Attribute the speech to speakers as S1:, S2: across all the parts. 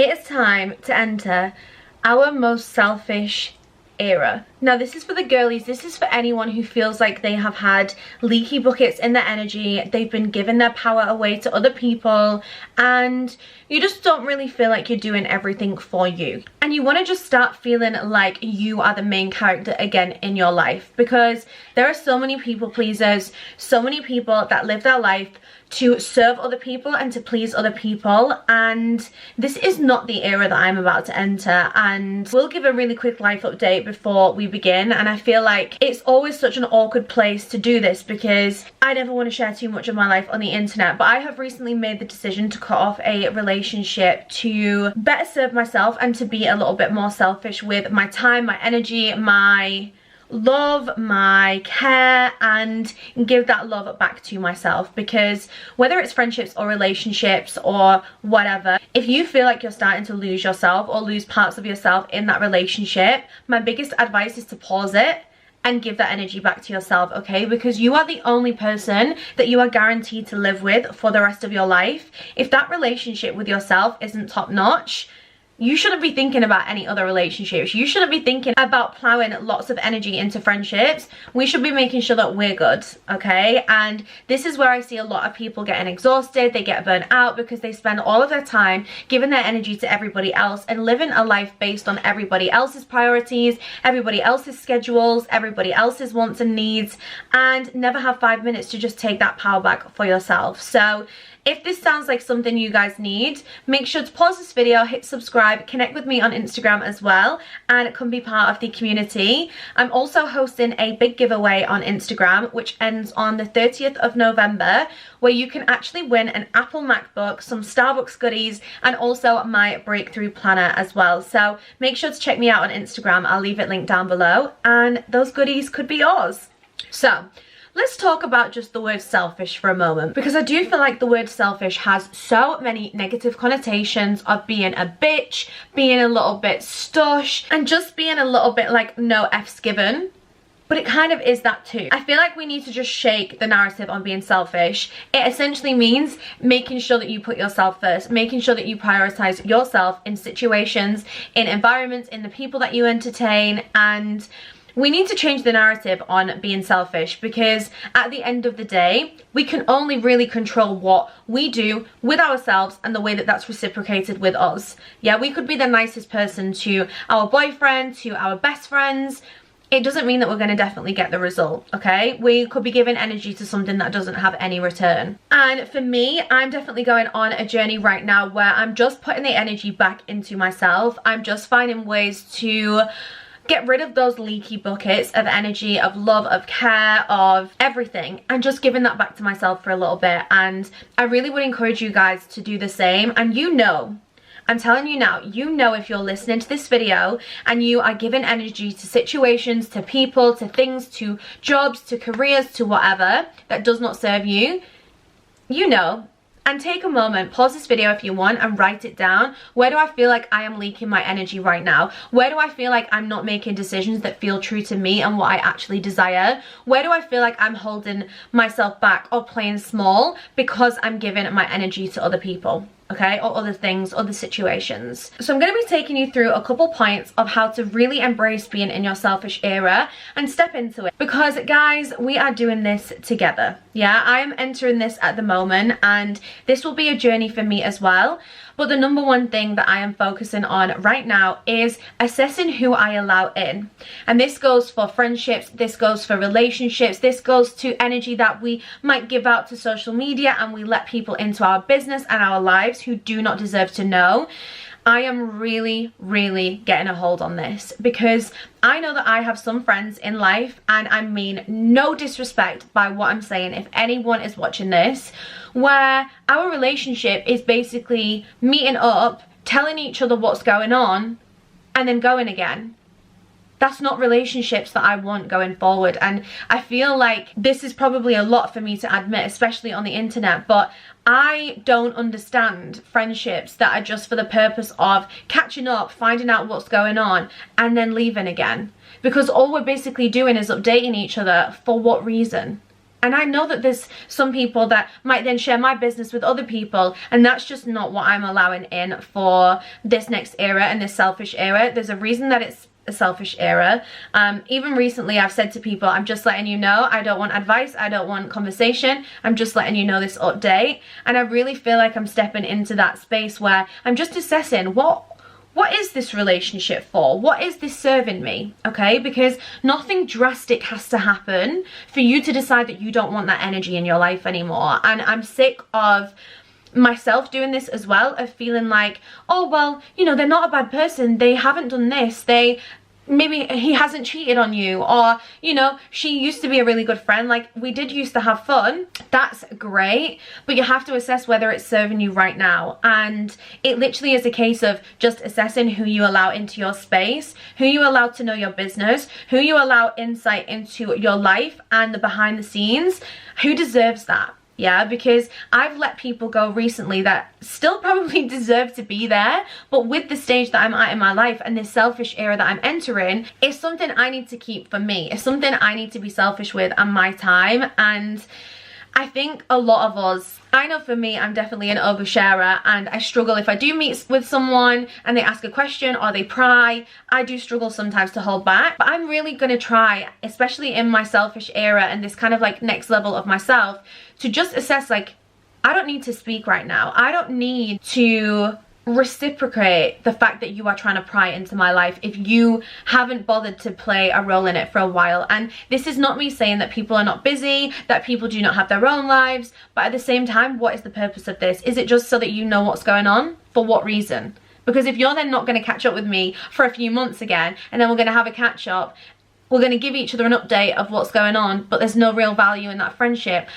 S1: It is time to enter our most selfish era. Now this is for the girlies, this is for anyone who feels like they have had leaky buckets in their energy, they've been giving their power away to other people, and you just don't really feel like you're doing everything for you. And you want to just start feeling like you are the main character again in your life, because there are so many people pleasers, so many people that live their life to serve other people and to please other people, and this is not the era that I'm about to enter. And we'll give a really quick life update before we begin, and I feel like it's always such an awkward place to do this because I never want to share too much of my life on the internet, but I have recently made the decision to cut off a relationship to better serve myself and to be a little bit more selfish with my time, my energy, my love, my care, and give that love back to myself. Because whether it's friendships or relationships or whatever, if you feel like you're starting to lose yourself or lose parts of yourself in that relationship, my biggest advice is to pause it and give that energy back to yourself, okay? Because you are the only person that you are guaranteed to live with for the rest of your life. If that relationship with yourself isn't top notch, you shouldn't be thinking about any other relationships. You shouldn't be thinking about plowing lots of energy into friendships. We should be making sure that we're good, okay? And this is where I see a lot of people getting exhausted. They get burnt out because they spend all of their time giving their energy to everybody else and living a life based on everybody else's priorities, everybody else's schedules, everybody else's wants and needs, and never have 5 minutes to just take that power back for yourself. So if this sounds like something you guys need, make sure to pause this video, hit subscribe, connect with me on Instagram as well, and come be part of the community. I'm also hosting a big giveaway on Instagram, which ends on the 30th of November, where you can actually win an Apple MacBook, some Starbucks goodies, and also my breakthrough planner as well. So make sure to check me out on Instagram. I'll leave it linked down below, and those goodies could be yours. So let's talk about just the word selfish for a moment, because I do feel like the word selfish has so many negative connotations of being a bitch, being a little bit stush, and just being a little bit like no F's given. But it kind of is that too. I feel like we need to just shake the narrative on being selfish. It essentially means making sure that you put yourself first, making sure that you prioritize yourself in situations, in environments, in the people that you entertain. And we need to change the narrative on being selfish, because at the end of the day, we can only really control what we do with ourselves and the way that that's reciprocated with us. Yeah, we could be the nicest person to our boyfriend, to our best friends. It doesn't mean that we're going to definitely get the result, okay? We could be giving energy to something that doesn't have any return. And for me, I'm definitely going on a journey right now where I'm just putting the energy back into myself. I'm just finding ways to get rid of those leaky buckets of energy, of love, of care, of everything, and just giving that back to myself for a little bit. And I really would encourage you guys to do the same. And you know, I'm telling you now, you know, if you're listening to this video and you are giving energy to situations, to people, to things, to jobs, to careers, to whatever that does not serve you, you know. And take a moment, pause this video if you want, and write it down. Where do I feel like I am leaking my energy right now? Where do I feel like I'm not making decisions that feel true to me and what I actually desire? Where do I feel like I'm holding myself back or playing small because I'm giving my energy to other people? Okay, or other things, other situations. So I'm going to be taking you through a couple points of how to really embrace being in your selfish era and step into it. Because guys, we are doing this together. Yeah, I am entering this at the moment, and this will be a journey for me as well. But the number one thing that I am focusing on right now is assessing who I allow in. And this goes for friendships, this goes for relationships, this goes to energy that we might give out to social media, and we let people into our business and our lives who do not deserve to know. I am really getting a hold on this, because I know that I have some friends in life, and I mean no disrespect by what I'm saying if anyone is watching this, where our relationship is basically meeting up, telling each other what's going on, and then going again. That's not relationships that I want going forward. And I feel like this is probably a lot for me to admit, especially on the internet, but I don't understand friendships that are just for the purpose of catching up, finding out what's going on, and then leaving again. Because all we're basically doing is updating each other. For what reason? And I know that there's some people that might then share my business with other people, and that's just not what I'm allowing in for this next era and this selfish era. There's a reason that it's a selfish era. Even recently I've said to people, I'm just letting you know, I don't want advice, I don't want conversation, I'm just letting you know this update. And I really feel like I'm stepping into that space where I'm just assessing what is this relationship for? What is this serving me? Okay, because nothing drastic has to happen for you to decide that you don't want that energy in your life anymore. And I'm sick of myself doing this as well, of feeling like, oh well, you know, they're not a bad person, they haven't done this, maybe he hasn't cheated on you, or you know, she used to be a really good friend, like we did used to have fun. That's great, but you have to assess whether it's serving you right now. And it literally is a case of just assessing who you allow into your space, who you allow to know your business, who you allow insight into your life and the behind the scenes, who deserves that. Yeah, because I've let people go recently that still probably deserve to be there, but with the stage that I'm at in my life and this selfish era that I'm entering, it's something I need to keep for me. It's something I need to be selfish with and my time. And I think a lot of us, I know for me, I'm definitely an oversharer, and I struggle if I do meet with someone and they ask a question or they pry. I do struggle sometimes to hold back, but I'm really going to try, especially in my selfish era and this kind of like next level of myself, to just assess like, I don't need to speak right now. I don't need to reciprocate the fact that you are trying to pry into my life if you haven't bothered to play a role in it for a while. And this is not me saying that people are not busy, that people do not have their own lives, but at the same time, what is the purpose of this? Is it just so that you know what's going on? For what reason? Because if you're then not going to catch up with me for a few months again, and then we're going to have a catch up, we're going to give each other an update of what's going on, but there's no real value in that friendship.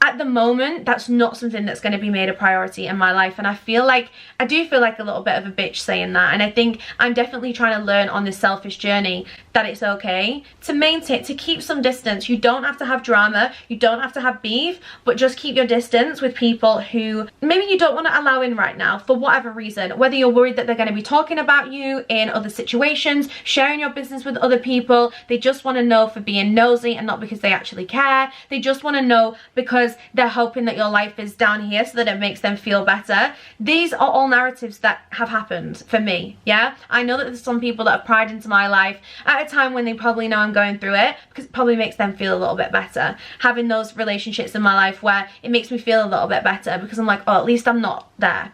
S1: At the moment, that's not something that's going to be made a priority in my life. And I do feel like a little bit of a bitch saying that. And I think I'm definitely trying to learn on this selfish journey that it's okay to maintain, to keep some distance. You don't have to have drama, you don't have to have beef, but just keep your distance with people who maybe you don't want to allow in right now for whatever reason. Whether you're worried that they're going to be talking about you in other situations, sharing your business with other people, they just want to know for being nosy and not because they actually care. They just want to know because they're hoping that your life is down here so that it makes them feel better. These are all narratives that have happened for me. Yeah, I know that there's some people that have pried into my life at a time when they probably know I'm going through it, because it probably makes them feel a little bit better having those relationships in my life where it makes me feel a little bit better, because I'm like, oh, at least I'm not there.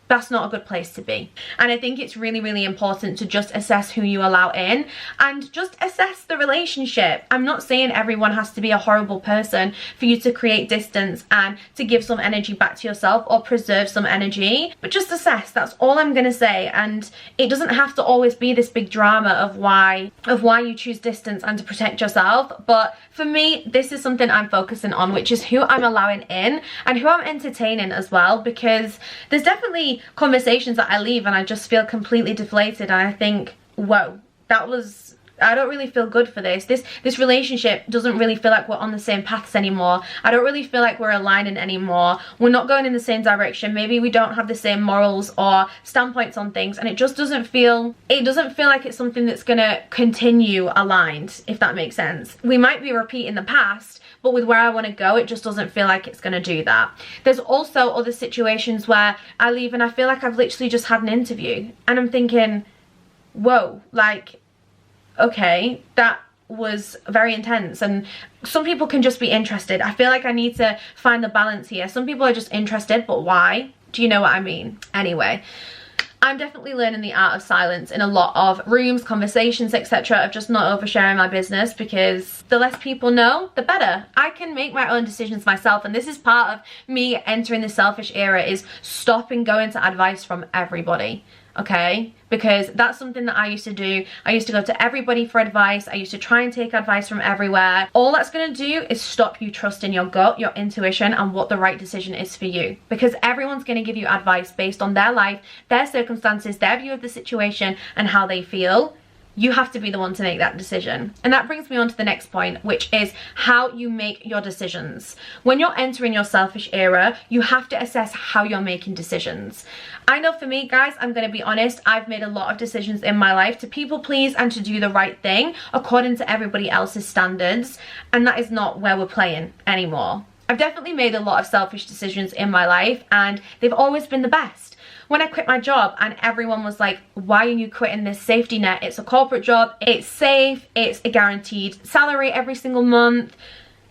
S1: That's not a good place to be. And I think it's really, really important to just assess who you allow in and just assess the relationship. I'm not saying everyone has to be a horrible person for you to create distance and to give some energy back to yourself or preserve some energy, but just assess. That's all I'm gonna say. And it doesn't have to always be this big drama of why you choose distance and to protect yourself. But for me, this is something I'm focusing on, which is who I'm allowing in and who I'm entertaining as well, because there's definitely conversations that I leave and I just feel completely deflated, and I think, whoa, I don't really feel good for this. This relationship doesn't really feel like we're on the same paths anymore. I don't really feel like we're aligning anymore. We're not going in the same direction. Maybe we don't have the same morals or standpoints on things, and it just doesn't feel like it's something that's gonna continue aligned, if that makes sense. We might be repeating the past, but with where I want to go, it just doesn't feel like it's going to do that. There's also other situations where I leave and I feel like I've literally just had an interview and I'm thinking, whoa, like, okay, that was very intense. And some people can just be interested. I feel like I need to find the balance here. Some people are just interested, but why? Do you know what I mean? Anyway, I'm definitely learning the art of silence in a lot of rooms, conversations, etc. of just not oversharing my business, because the less people know, the better. I can make my own decisions myself, and this is part of me entering the selfish era, is stopping going to advice from everybody. Okay, because that's something that I used to do. I used to go to everybody for advice. I used to try and take advice from everywhere. All that's going to do is stop you trusting your gut, your intuition, and what the right decision is for you, because everyone's going to give you advice based on their life, their circumstances, their view of the situation, and how they feel. You have to be the one to make that decision. And that brings me on to the next point, which is how you make your decisions. When you're entering your selfish era, you have to assess how you're making decisions. I know for me, guys, I'm going to be honest, I've made a lot of decisions in my life to people please and to do the right thing according to everybody else's standards. And that is not where we're playing anymore. I've definitely made a lot of selfish decisions in my life, and they've always been the best. When I quit my job and everyone was like, why are you quitting this safety net? It's a corporate job, it's safe, it's a guaranteed salary every single month.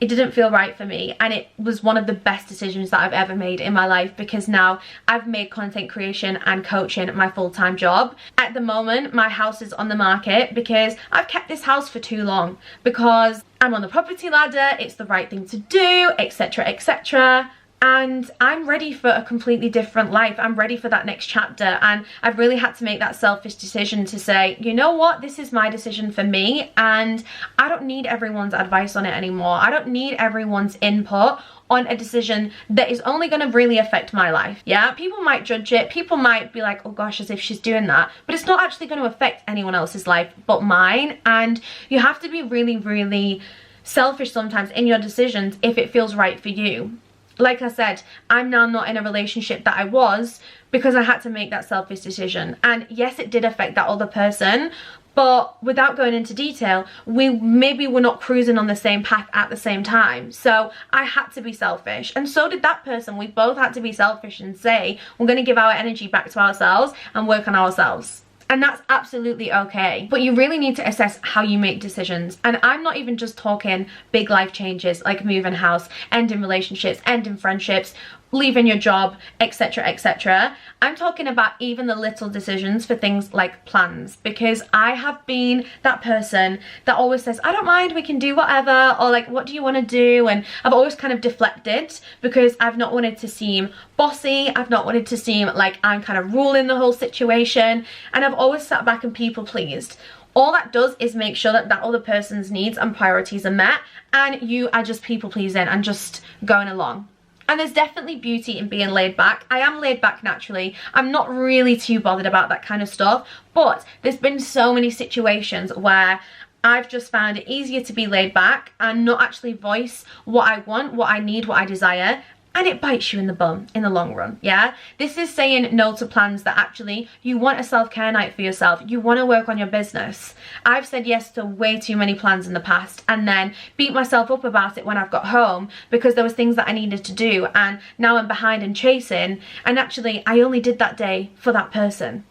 S1: It didn't feel right for me, and it was one of the best decisions that I've ever made in my life, because now I've made content creation and coaching my full-time job. At the moment, my house is on the market because I've kept this house for too long, because I'm on the property ladder, it's the right thing to do, etc, etc. And I'm ready for a completely different life. I'm ready for that next chapter, and I've really had to make that selfish decision to say, you know what, this is my decision for me, and I don't need everyone's advice on it anymore. I don't need everyone's input on a decision that is only going to really affect my life. Yeah, people might judge it, people might be like, oh gosh, as if she's doing that, but it's not actually going to affect anyone else's life but mine. And you have to be really, really selfish sometimes in your decisions if it feels right for you. Like I said, I'm now not in a relationship that I was because I had to make that selfish decision. And yes, it did affect that other person, but without going into detail, maybe we're not cruising on the same path at the same time. So I had to be selfish, and so did that person. We both had to be selfish and say, we're going to give our energy back to ourselves and work on ourselves. And that's absolutely okay. But you really need to assess how you make decisions. And I'm not even just talking big life changes like moving house, ending relationships, ending friendships, leaving your job, etc, etc. I'm talking about even the little decisions for things like plans, because I have been that person that always says, I don't mind, we can do whatever, or like, what do you want to do? And I've always kind of deflected because I've not wanted to seem bossy, I've not wanted to seem like I'm kind of ruling the whole situation, and I've always sat back and people pleased. All that does is make sure that that other person's needs and priorities are met, and you are just people pleasing and just going along. And there's definitely beauty in being laid back. I am laid back naturally. I'm not really too bothered about that kind of stuff. But there's been so many situations where I've just found it easier to be laid back and not actually voice what I want, what I need, what I desire. And it bites you in the bum in the long run, yeah? This is saying no to plans that actually you want a self-care night for yourself. You want to work on your business. I've said yes to way too many plans in the past and then beat myself up about it when I've got home because there was things that I needed to do, and now I'm behind and chasing, and actually I only did that day for that person.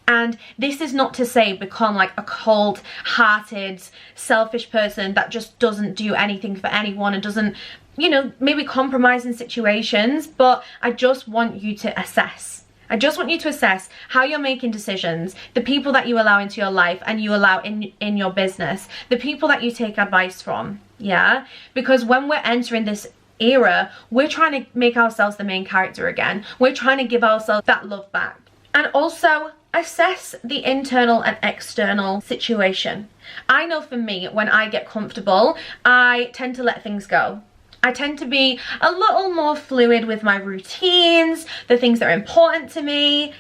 S1: And this is not to say become like a cold-hearted, selfish person that just doesn't do anything for anyone and doesn't, you know, maybe compromise in situations, but I just want you to assess. I just want you to assess how you're making decisions, the people that you allow into your life and you allow in your business, the people that you take advice from, yeah? Because when we're entering this era, we're trying to make ourselves the main character again. We're trying to give ourselves that love back. And also, assess the internal and external situation. I know for me, when I get comfortable, I tend to let things go. I tend to be a little more fluid with my routines, the things that are important to me.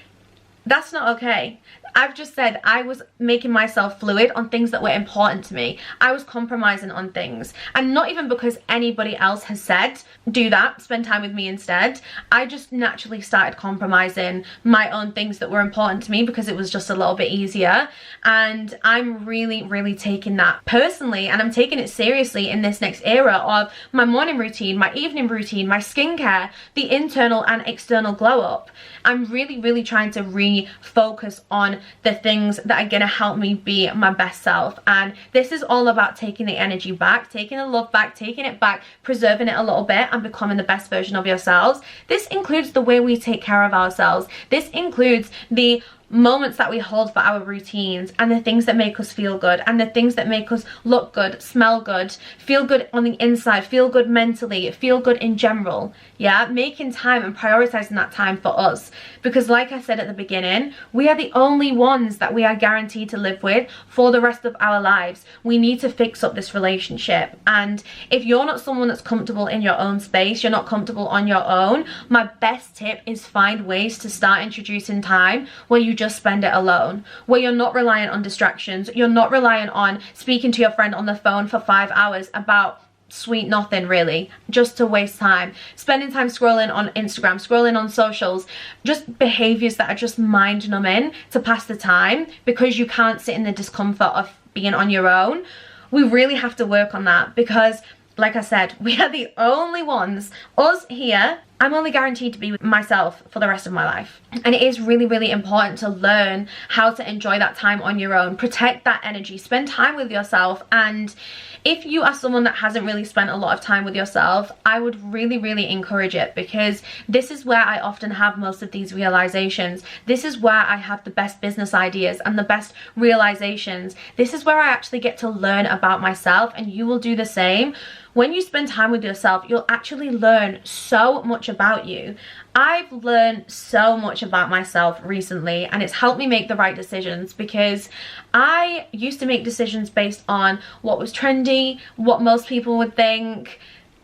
S1: That's not okay. I've just said I was making myself fluid on things that were important to me. I was compromising on things, and not even because anybody else has said do that, spend time with me instead. I just naturally started compromising my own things that were important to me because it was just a little bit easier. And I'm really taking that personally, and I'm taking it seriously in this next era of my morning routine, my evening routine, my skincare, the internal and external glow up. I'm really trying to refocus on the things that are going to help me be my best self. And this is all about taking the energy back, taking the love back, taking it back, preserving it a little bit and becoming the best version of yourselves. This includes the way we take care of ourselves. This includes the moments that we hold for our routines and the things that make us feel good and the things that make us look good, smell good, feel good on the inside, feel good mentally, feel good in general. Yeah, making time and prioritizing that time for us, because like I said at the beginning, we are the only ones that we are guaranteed to live with for the rest of our lives. We need to fix up this relationship, and if you're not someone that's comfortable in your own space, you're not comfortable on your own, my best tip is find ways to start introducing time where you just spend it alone, where you're not reliant on distractions, you're not reliant on speaking to your friend on the phone for 5 hours about sweet nothing really, just to waste time, spending time scrolling on Instagram, scrolling on socials, just behaviors that are just mind numbing to pass the time because you can't sit in the discomfort of being on your own. We really have to work on that because, like I said, we are the only ones, us here. I'm only guaranteed to be with myself for the rest of my life. And it is really, really important to learn how to enjoy that time on your own, protect that energy, spend time with yourself. And if you are someone that hasn't really spent a lot of time with yourself, I would really, really encourage it, because this is where I often have most of these realizations. This is where I have the best business ideas and the best realizations. This is where I actually get to learn about myself, and you will do the same. When you spend time with yourself, you'll actually learn so much about you. I've learned so much about myself recently, and it's helped me make the right decisions, because I used to make decisions based on what was trendy, what most people would think.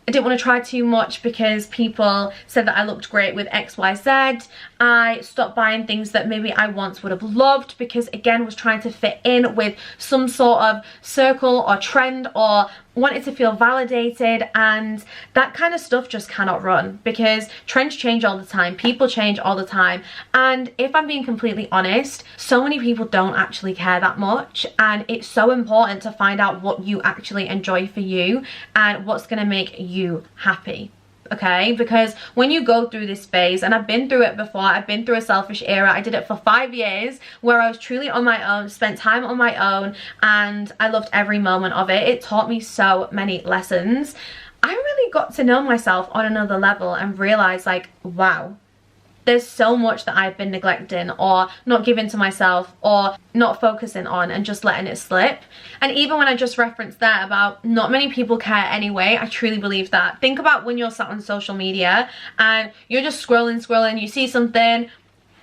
S1: I didn't want to try too much because people said that I looked great with XYZ. I stopped buying things that maybe I once would have loved because, again, was trying to fit in with some sort of circle or trend, or wanted to feel validated, and that kind of stuff just cannot run because trends change all the time, people change all the time. And if I'm being completely honest, so many people don't actually care that much, and it's so important to find out what you actually enjoy for you and what's going to make you happy. Okay, because when you go through this phase, and I've been through it before, I've been through a selfish era. I did it for 5 years where I was truly on my own, spent time on my own, and I loved every moment of it. It taught me so many lessons. I really got to know myself on another level and realized, like, wow, there's so much that I've been neglecting or not giving to myself or not focusing on and just letting it slip. And even when I just referenced that about not many people care anyway, I truly believe that. Think about when you're sat on social media and you're just scrolling, you see something,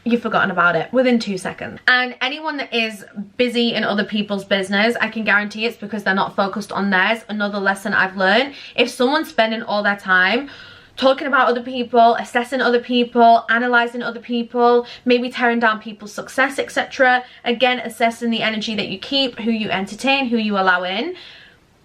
S1: you've forgotten about it within 2 seconds. And anyone that is busy in other people's business, I can guarantee it's because they're not focused on theirs. Another lesson I've learned, if someone's spending all their time talking about other people, assessing other people, analyzing other people, maybe tearing down people's success, etc., again, assessing the energy that you keep, who you entertain, who you allow in,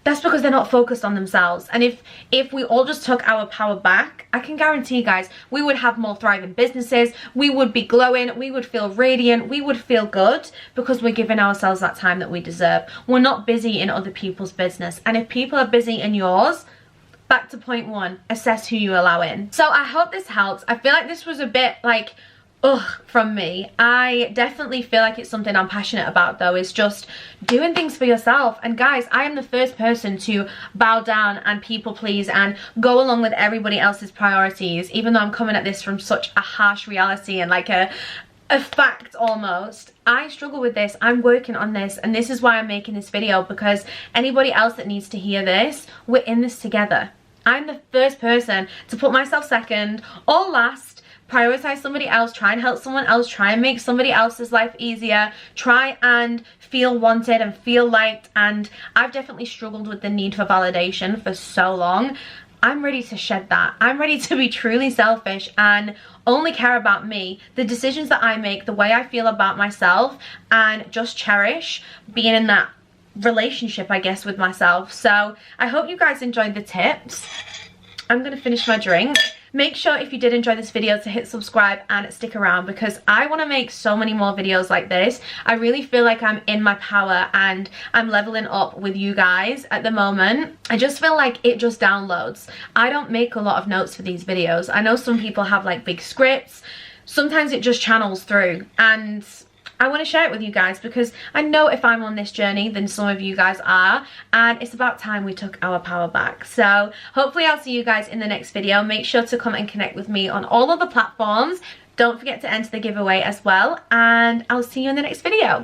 S1: that's because they're not focused on themselves. And if we all just took our power back, I can guarantee you guys, we would have more thriving businesses, we would be glowing, we would feel radiant, we would feel good, because we're giving ourselves that time that we deserve. We're not busy in other people's business. And if people are busy in yours, back to point one, assess who you allow in. So I hope this helps. I feel like this was a bit like, ugh, from me. I definitely feel like it's something I'm passionate about, though, is just doing things for yourself. And guys, I am the first person to bow down and people please and go along with everybody else's priorities, even though I'm coming at this from such a harsh reality and like a fact almost. I struggle with this. I'm working on this, and this is why I'm making this video, because anybody else that needs to hear this, we're in this together. I'm the first person to put myself second or last, prioritize somebody else, try and help someone else, try and make somebody else's life easier, try and feel wanted and feel liked. And I've definitely struggled with the need for validation for so long. I'm ready to shed that. I'm ready to be truly selfish and only care about me, the decisions that I make, the way I feel about myself, and just cherish being in that relationship, I guess, with myself. So I hope you guys enjoyed the tips. I'm gonna finish my drink. Make sure, if you did enjoy this video, to hit subscribe and stick around, because I want to make so many more videos like this. I really feel like I'm in my power and I'm leveling up with you guys at the moment. I just feel like it just downloads. I don't make a lot of notes for these videos. I know some people have like big scripts. Sometimes it just channels through, and I want to share it with you guys because I know if I'm on this journey, then some of you guys are, and it's about time we took our power back. So hopefully I'll see you guys in the next video. Make sure to come and connect with me on all of the platforms. Don't forget to enter the giveaway as well, and I'll see you in the next video.